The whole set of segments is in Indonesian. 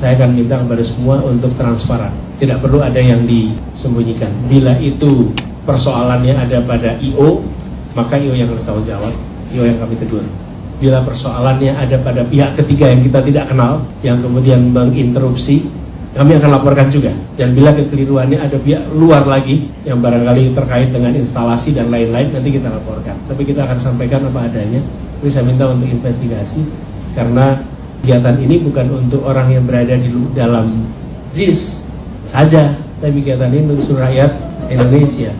Saya akan minta kepada semua untuk transparan. Tidak perlu ada yang disembunyikan. Bila itu persoalannya ada pada I.O., maka I.O. yang harus tanggung jawab, I.O. yang kami tegur. Bila persoalannya ada pada pihak ketiga yang kita tidak kenal, yang kemudian menginterupsi, kami akan laporkan juga. Dan bila kekeliruannya ada pihak luar lagi, yang barangkali terkait dengan instalasi dan lain-lain, nanti kita laporkan. Tapi kita akan sampaikan apa adanya. Tapi saya minta untuk investigasi, karena kegiatan ini bukan untuk orang yang berada di dalam JIS saja, tapi kegiatan ini untuk seluruh rakyat Indonesia.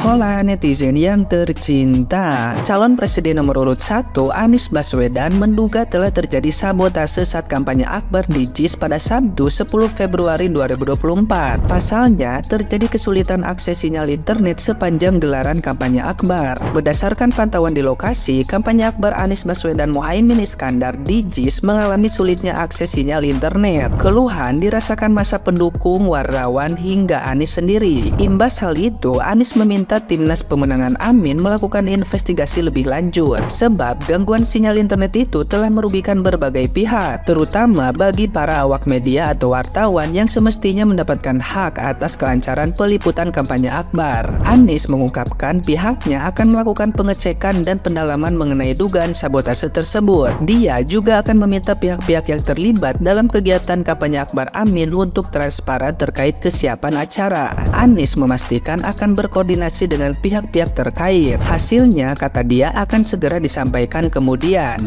Hola netizen yang tercinta, calon presiden nomor urut 1 Anies Baswedan menduga telah terjadi sabotase saat kampanye Akbar di JIS pada Sabtu 10 Februari 2024. Pasalnya, terjadi kesulitan akses sinyal internet sepanjang gelaran kampanye Akbar. Berdasarkan pantauan di lokasi, kampanye Akbar Anies Baswedan Muhaimin Iskandar di JIS mengalami sulitnya akses sinyal internet. Keluhan dirasakan masa pendukung, wartawan, hingga Anies sendiri. Imbas hal itu, Anies meminta Timnas Pemenangan Amin melakukan investigasi lebih lanjut, sebab gangguan sinyal internet itu telah merugikan berbagai pihak, terutama bagi para awak media atau wartawan yang semestinya mendapatkan hak atas kelancaran peliputan kampanye Akbar. Anies mengungkapkan pihaknya akan melakukan pengecekan dan pendalaman mengenai dugaan sabotase tersebut. Dia juga akan meminta pihak-pihak yang terlibat dalam kegiatan kampanye Akbar Amin untuk transparan terkait kesiapan acara. Anies memastikan akan berkoordinasi dengan pihak-pihak terkait. Hasilnya, kata dia, akan segera disampaikan kemudian.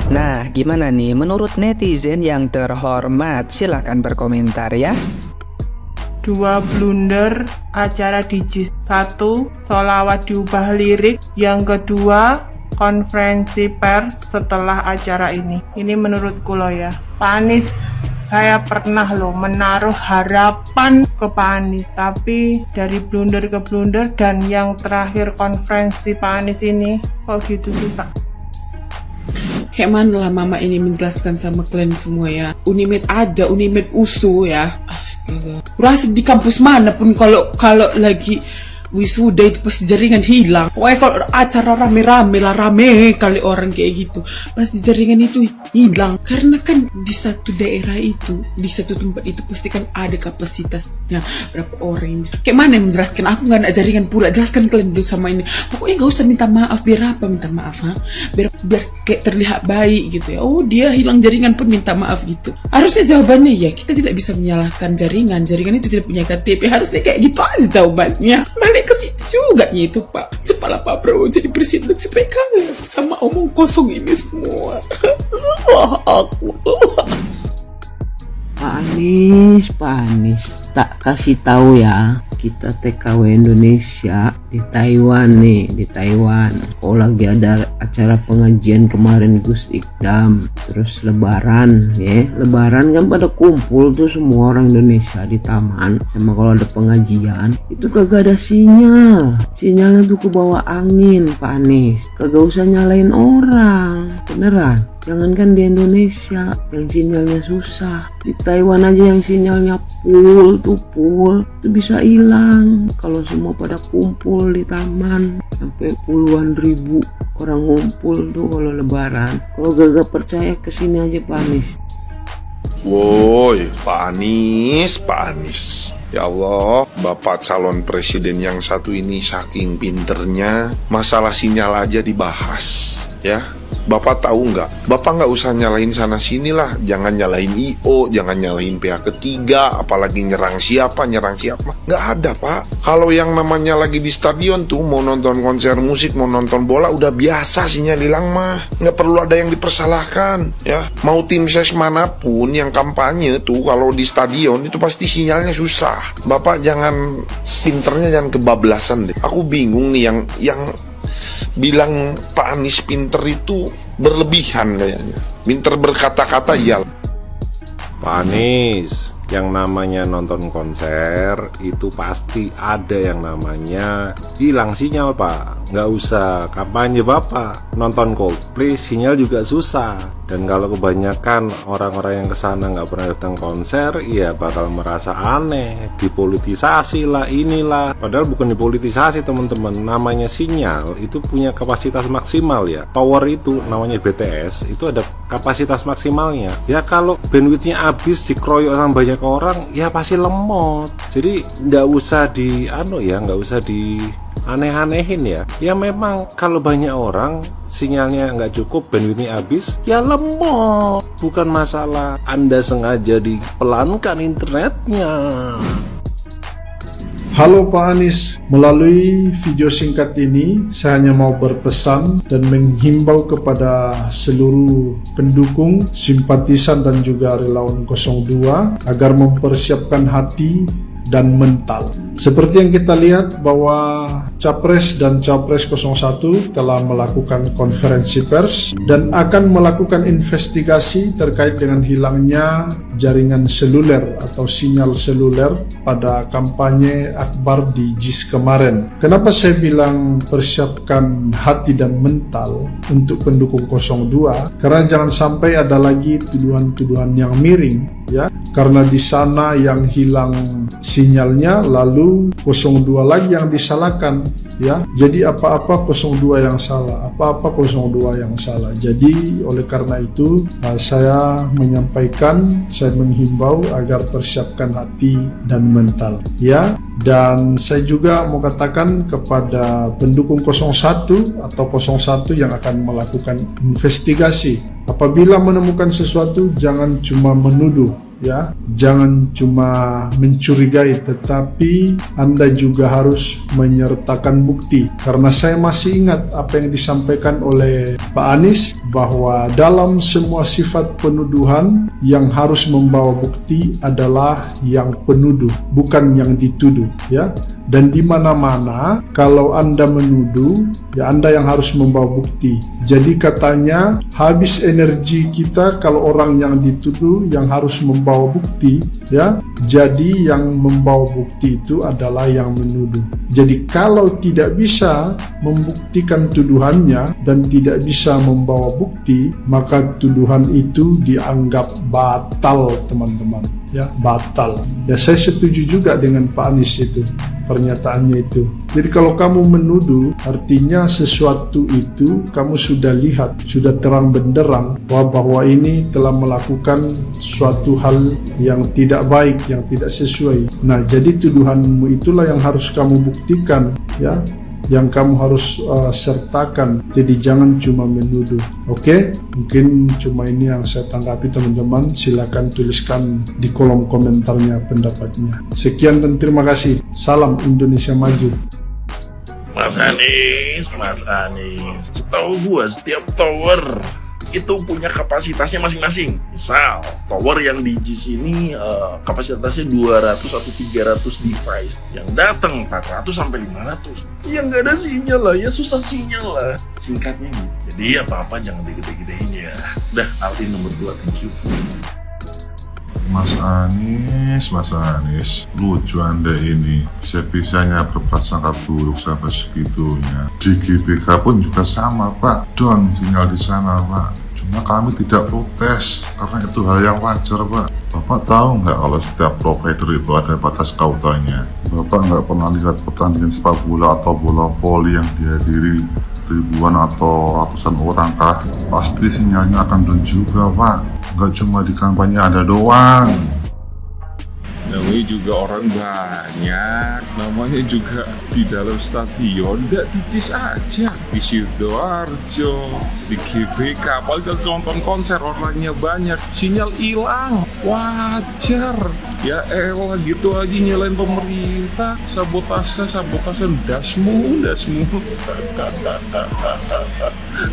Nah, gimana nih menurut netizen yang terhormat? Silahkan berkomentar ya. 2 blunder acara di JIS. 1. Sholawat diubah lirik. Yang kedua, konferensi pers setelah acara ini. Ini menurutku loh ya, Pak Anies, saya pernah loh menaruh harapan ke Pak Anies, tapi dari blunder ke blunder, dan yang terakhir konferensi Pak Anies ini kok gitu sih Pak. Kayak mana lah mama ini menjelaskan sama kalian semua ya. Unimed ada, Unimed USU ya. Astaga. Rasa di kampus mana pun kalau lagi wisuda itu pasti jaringan hilang. Pokoknya kalau acara rame-rame lah, rame kali orang kayak gitu, pasti jaringan itu hilang. Karena kan di satu daerah itu, di satu tempat itu pasti kan ada kapasitasnya berapa orang yang bisa. Kayak mana yang menjelaskan? Aku nggak ada jaringan pula. Jelaskan kalian dulu sama ini. Pokoknya nggak usah minta maaf. Biar apa minta maaf? Ha? Biar kayak terlihat baik gitu ya. Oh dia hilang jaringan pun minta maaf gitu. Harusnya jawabannya ya, kita tidak bisa menyalahkan jaringan. Jaringan itu tidak punya KTP. Harusnya kayak gitu aja jawabannya. Balik ke situ juga itu Pak. Cepatlah Pak Prabowo jadi presiden supaya kangen sama omong kosong ini semua. Pak Anies, tak kasih tahu ya, kita TKW Indonesia di Taiwan nih, di Taiwan. Oh lagi ada acara pengajian kemarin Gus Ikdam, terus Lebaran ya, Lebaran kan pada kumpul tuh semua orang Indonesia di taman. Sama kalau ada pengajian itu kagak ada sinyal, sinyalnya tuh ke bawah angin Pak Anies. Kagak usah nyalain orang, beneran. Jangankan di Indonesia yang sinyalnya susah, di Taiwan aja yang sinyalnya full itu bisa hilang kalau semua pada kumpul di taman. Sampai puluhan ribu orang ngumpul tuh kalau Lebaran. Kalau gak percaya kesini aja Pak Anies. Woi, Pak Anies, Pak Anies. Ya Allah, Bapak calon presiden yang satu ini saking pinternya, masalah sinyal aja dibahas, ya. Bapak tahu nggak? Bapak nggak usah nyalahin sana sini lah. Jangan nyalahin I.O., jangan nyalahin pihak ketiga, apalagi nyerang siapa. Nggak ada Pak. Kalau yang namanya lagi di stadion tuh, mau nonton konser musik, mau nonton bola, udah biasa sinyal hilang mah. Nggak perlu ada yang dipersalahkan, ya. Mau tim ses manapun yang kampanye tuh, kalau di stadion itu pasti sinyalnya susah. Bapak jangan pinternya jangan kebablasan deh. Aku bingung nih yang bilang Pak Anies pinter itu berlebihan kayaknya. Pinter berkata-kata ya. Pak Anies, Yang namanya nonton konser itu pasti ada yang namanya hilang sinyal, Pak. Nggak usah kampanye Bapak. Nonton Coldplay sinyal juga susah. Dan kalau kebanyakan orang-orang yang kesana nggak pernah datang konser, ya bakal merasa aneh, dipolitisasi lah, inilah. Padahal bukan dipolitisasi, teman-teman. Namanya sinyal itu punya kapasitas maksimal ya. Tower itu namanya BTS itu ada kapasitas maksimalnya. Ya kalau bandwidthnya habis dikeroyok sama banyak orang, ya pasti lemot. Jadi nggak usah nggak usah di aneh-anehin ya. Ya memang kalau banyak orang sinyalnya nggak cukup, bandwidthnya habis, ya lemot. Bukan masalah Anda sengaja dipelankan internetnya. Halo Pak Anies, melalui video singkat ini saya hanya mau berpesan dan menghimbau kepada seluruh pendukung, simpatisan dan juga relawan 02 agar mempersiapkan hati dan mental. Seperti yang kita lihat bahwa Capres dan Cawapres 01 telah melakukan konferensi pers dan akan melakukan investigasi terkait dengan hilangnya jaringan seluler atau sinyal seluler pada kampanye Akbar di JIS kemarin. Kenapa saya bilang persiapkan hati dan mental untuk pendukung 02? Karena jangan sampai ada lagi tuduhan-tuduhan yang miring ya, karena di sana yang hilang sinyalnya lalu 02 lagi yang disalahkan ya. Jadi apa-apa 02 yang salah, apa-apa 02 yang salah. Jadi oleh karena itu saya menyampaikan, saya menghimbau agar persiapkan hati dan mental ya. Dan saya juga mau katakan kepada pendukung 01 atau 01 yang akan melakukan investigasi, apabila menemukan sesuatu jangan cuma menuduh ya, jangan cuma mencurigai, tetapi Anda juga harus menyertakan bukti. Karena saya masih ingat apa yang disampaikan oleh Pak Anies bahwa dalam semua sifat penuduhan yang harus membawa bukti adalah yang penuduh, bukan yang dituduh ya. Dan di mana-mana kalau Anda menuduh, ya Anda yang harus membawa bukti. Jadi katanya habis energi kita kalau orang yang dituduh yang harus membawa bukti ya. Jadi yang membawa bukti itu adalah yang menuduh. Jadi kalau tidak bisa membuktikan tuduhannya dan tidak bisa membawa bukti, maka tuduhan itu dianggap batal, teman-teman ya, batal. Ya saya setuju juga dengan Pak Anies itu, pernyataannya itu. Jadi kalau kamu menuduh, artinya sesuatu itu kamu sudah lihat, sudah terang benderang bahwa ini telah melakukan suatu hal yang tidak baik, yang tidak sesuai. Nah, jadi tuduhanmu itulah yang harus kamu buktikan ya, yang kamu harus sertakan. Jadi jangan cuma menuduh. Oke, mungkin cuma ini yang saya tanggapi, teman-teman. Silakan tuliskan di kolom komentarnya pendapatnya. Sekian dan terima kasih. Salam Indonesia Maju. Mas Anies, setahu gua setiap tower itu punya kapasitasnya masing-masing. Misal, tower yang di JIS ini kapasitasnya 200 atau 300 device. Yang datang 400 sampai 500. Yang nggak ada sinyal lah, ya susah sinyal lah. Singkatnya gitu. Jadi apa-apa jangan digede-gedein ya. Udah, Alvin nomor 2, thank you. Mas Anies, lucu Anda ini, bisa-bisanya berprasangka buruk sampai segitunya. Di GBK pun juga sama Pak, down sinyal di sana Pak. Cuma kami tidak protes, karena itu hal yang wajar Pak. Bapak tahu nggak kalau setiap provider itu ada batas kautannya? Bapak nggak pernah lihat pertandingan sepak bola atau bola voli yang dihadiri ribuan atau ratusan orang kah? Pasti sinyalnya akan down juga Pak. Nggak cuma di kampanye ada doang. Namanya juga orang banyak, namanya juga di dalam stadion, nggak di JIS aja, di Sidoarjo, di GBK, apalagi kalau nonton konser orangnya banyak, sinyal hilang, wajar. Ya elah gitu aja nyalain pemerintah, sabotase, dasmu.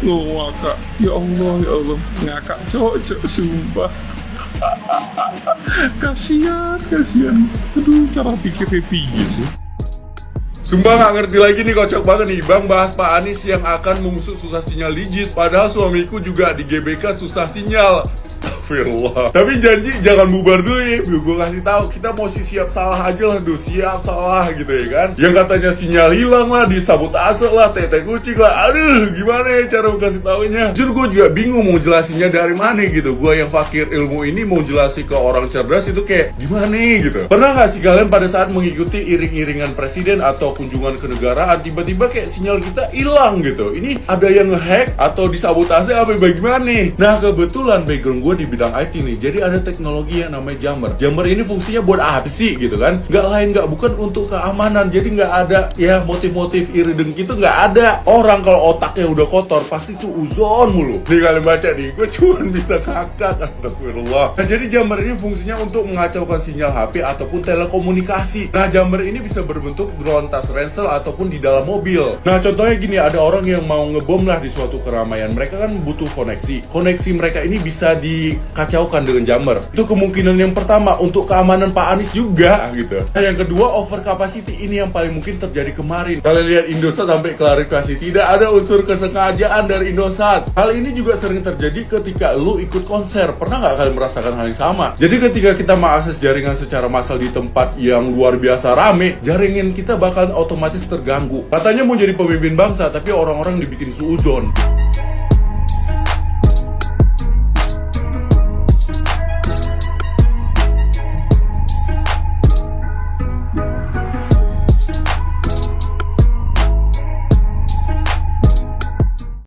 Ngakak, ya Allah, ngakak cocok, sumpah. Kasian. Aduh, cara pikirnya piye sih. Sumpah gak ngerti lagi nih, kocak banget nih Bang bahas Pak Anies yang akan mengusut susah sinyal di JIS. Padahal suamiku juga di GBK susah sinyal. Astagfirullah. Tapi janji jangan bubar dulu ya. Gue kasih tahu, kita mesti siap salah aja lah, siap salah gitu ya kan. Yang katanya sinyal hilang lah, disabotase lah, tete kucing lah. Aduh, gimana ya cara kasih taunya? Jujur gue juga bingung mau jelasinnya dari mana gitu. Gue yang fakir ilmu ini mau jelasin ke orang cerdas itu kayak gimana gitu. Pernah gak sih kalian pada saat mengikuti iring-iringan presiden atau kunjungan ke negaraan, tiba-tiba kayak sinyal kita hilang gitu? Ini ada yang nge-hack atau disabotase apa bagaimana? Nah kebetulan background gue di bidang IT nih, jadi ada teknologi yang namanya jammer. Jammer ini fungsinya buat apa sih gitu kan? Gak lain gak bukan untuk keamanan. Jadi gak ada ya motif-motif iri dengki itu gak ada. Orang kalau otaknya udah kotor pasti suuzon mulu. Nih kalian baca nih, gue cuma bisa ngakak, astagfirullah. Nah jadi jammer ini fungsinya untuk mengacaukan sinyal HP ataupun telekomunikasi. Nah jammer ini bisa berbentuk drone, tas ransel ataupun di dalam mobil. Nah contohnya gini, ada orang yang mau ngebom lah di suatu keramaian. Mereka kan butuh koneksi. Koneksi mereka ini bisa dikacaukan dengan jammer. Itu kemungkinan yang pertama untuk keamanan Pak Anies juga gitu. Nah yang kedua, over capacity. Ini yang paling mungkin terjadi kemarin. Kalian lihat Indosat sampai klarifikasi, tidak ada unsur kesengajaan dari Indosat. Hal ini juga sering terjadi ketika lu ikut konser. Pernah nggak kalian merasakan hal yang sama? Jadi ketika kita mengakses jaringan secara massal di tempat yang luar biasa rame, jaringan kita bakal otomatis terganggu. Katanya mau jadi pemimpin bangsa, tapi orang-orang dibikin suuzon.